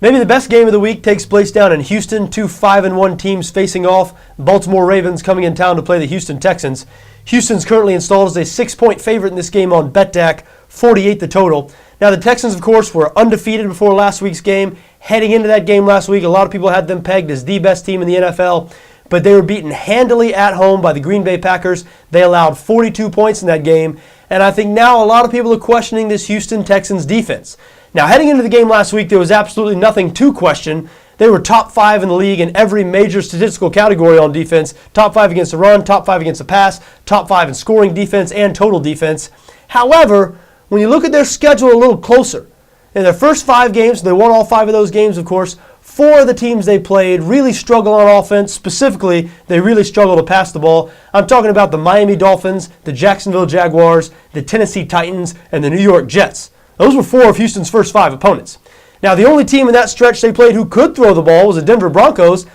Maybe the best game of the week takes place down in Houston. Two 5-1 teams facing off. Baltimore Ravens coming in town to play the Houston Texans. Houston's currently installed as a 6-point favorite in this game on BETDAQ, 48 the total. Now the Texans, of course, were undefeated before last week's game. Heading into that game last week, a lot of people had them pegged as the best team in the NFL, but they were beaten handily at home by the Green Bay Packers. They allowed 42 points in that game, and I think now a lot of people are questioning this Houston Texans defense. Now, heading into the game last week, there was absolutely nothing to question. They were top 5 in the league in every major statistical category on defense. Top 5 against the run, top 5 against the pass, top 5 in scoring defense and total defense. However, when you look at their schedule a little closer, in their first 5 games, they won all 5 of those games, of course, 4 of the teams they played really struggle on offense. Specifically, they really struggle to pass the ball. I'm talking about the Miami Dolphins, the Jacksonville Jaguars, the Tennessee Titans, and the New York Jets. Those were 4 of Houston's first 5 opponents. Now, the only team in that stretch they played who could throw the ball was the Denver Broncos,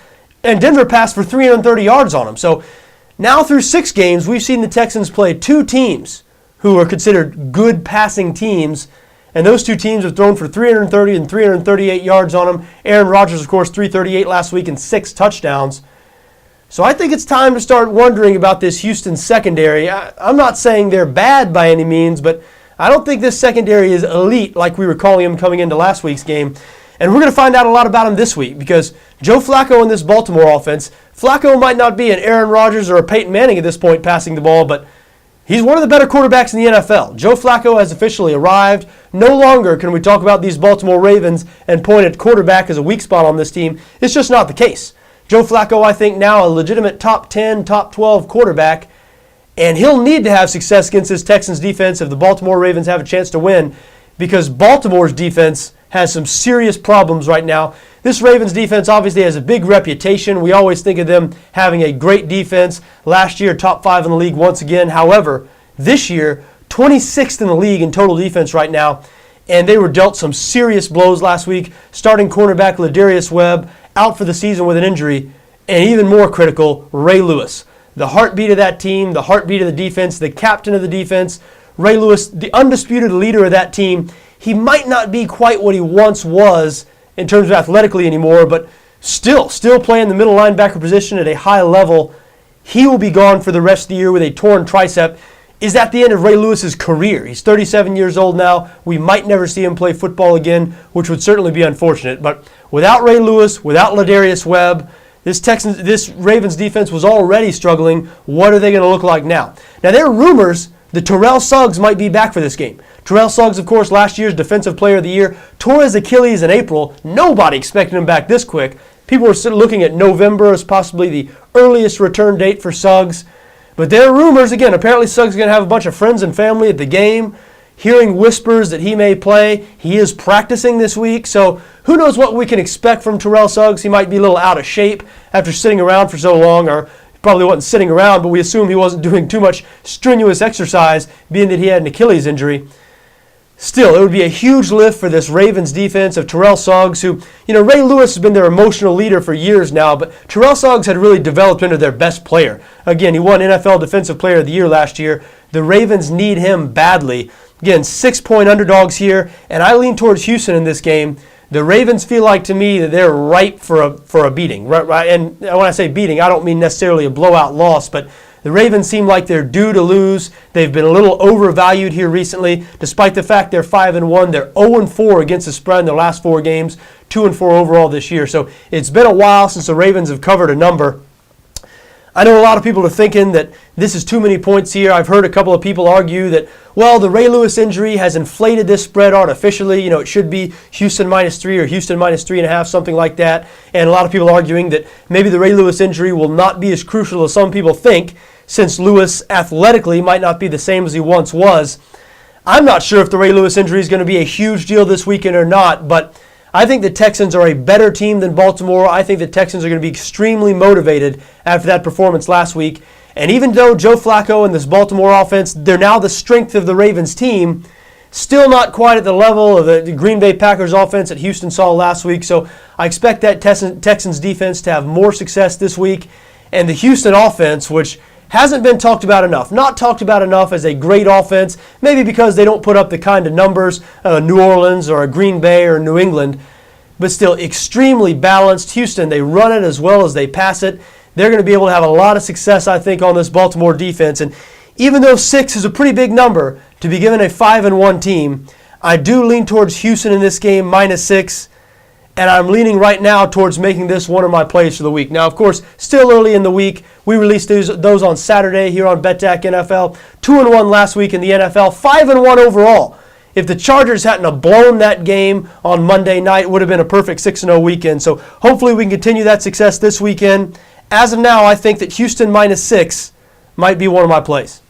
and Denver passed for 330 yards on them. So now through 6 games, we've seen the Texans play 2 teams who are considered good passing teams, and those 2 teams have thrown for 330 and 338 yards on them. Aaron Rodgers, of course, 338 last week and 6 touchdowns. So I think it's time to start wondering about this Houston secondary. I'm not saying they're bad by any means, but I don't think this secondary is elite like we were calling him coming into last week's game. And we're going to find out a lot about him this week because Joe Flacco in this Baltimore offense, Flacco might not be an Aaron Rodgers or a Peyton Manning at this point passing the ball, but he's one of the better quarterbacks in the NFL. Joe Flacco has officially arrived. No longer can we talk about these Baltimore Ravens and point at quarterback as a weak spot on this team. It's just not the case. Joe Flacco, I think, now a legitimate top 10, top 12 quarterback, and he'll need to have success against this Texans defense if the Baltimore Ravens have a chance to win because Baltimore's defense has some serious problems right now. This Ravens defense obviously has a big reputation. We always think of them having a great defense. Last year, top 5 in the league once again. However, this year, 26th in the league in total defense right now, and they were dealt some serious blows last week. Starting cornerback Ladarius Webb out for the season with an injury, and even more critical, Ray Lewis. The heartbeat of that team, the heartbeat of the defense, the captain of the defense, Ray Lewis, the undisputed leader of that team. He might not be quite what he once was in terms of athletically anymore, but still playing the middle linebacker position at a high level. He will be gone for the rest of the year with a torn tricep. Is that the end of Ray Lewis's career? He's 37 years old now. We might never see him play football again, which would certainly be unfortunate. But without Ray Lewis, without Ladarius Webb, this Ravens defense was already struggling. What are they going to look like now? Now, there are rumors that Terrell Suggs might be back for this game. Terrell Suggs, of course, last year's Defensive Player of the Year, tore his Achilles in April. Nobody expected him back this quick. People were still looking at November as possibly the earliest return date for Suggs. But there are rumors, again, apparently Suggs is going to have a bunch of friends and family at the game. Hearing whispers that he may play. He is practicing this week, so who knows what we can expect from Terrell Suggs. He might be a little out of shape after sitting around for so long, or probably wasn't sitting around, but we assume he wasn't doing too much strenuous exercise, being that he had an Achilles injury. Still, it would be a huge lift for this Ravens defense of Terrell Suggs, who, Ray Lewis has been their emotional leader for years now, but Terrell Suggs had really developed into their best player. Again, he won NFL Defensive Player of the Year last year. The Ravens need him badly. Again, 6-point underdogs here, and I lean towards Houston in this game. The Ravens feel like, to me, that they're ripe for a beating. Right? And when I say beating, I don't mean necessarily a blowout loss, but the Ravens seem like they're due to lose. They've been a little overvalued here recently, despite the fact they're 5-1. They're 0-4 against the spread in their last 4 games, 2-4 overall this year. So it's been a while since the Ravens have covered a number. I know a lot of people are thinking that this is too many points here. I've heard a couple of people argue that, well, the Ray Lewis injury has inflated this spread artificially. It should be Houston -3 or Houston -3.5, something like that. And a lot of people arguing that maybe the Ray Lewis injury will not be as crucial as some people think, since Lewis athletically might not be the same as he once was. I'm not sure if the Ray Lewis injury is going to be a huge deal this weekend or not, but I think the Texans are a better team than Baltimore. I think the Texans are going to be extremely motivated after that performance last week. And even though Joe Flacco and this Baltimore offense, they're now the strength of the Ravens team, still not quite at the level of the Green Bay Packers offense that Houston saw last week. So I expect that Texans defense to have more success this week. And the Houston offense, which hasn't been talked about enough. Not talked about enough as a great offense, maybe because they don't put up the kind of numbers New Orleans or a Green Bay or New England. but still extremely balanced. Houston, they run it as well as they pass it. They're going to be able to have a lot of success, I think, on this Baltimore defense. And even though 6 is a pretty big number to be given a 5-1 team, I do lean towards Houston in this game, -6. And I'm leaning right now towards making this one of my plays for the week. Now, of course, still early in the week. We released those on Saturday here on BETDAQ NFL. 2-1 last week in the NFL, 5-1 overall. If the Chargers hadn't have blown that game on Monday night, it would have been a perfect 6-0 weekend. So hopefully we can continue that success this weekend. As of now, I think that Houston -6 might be one of my plays.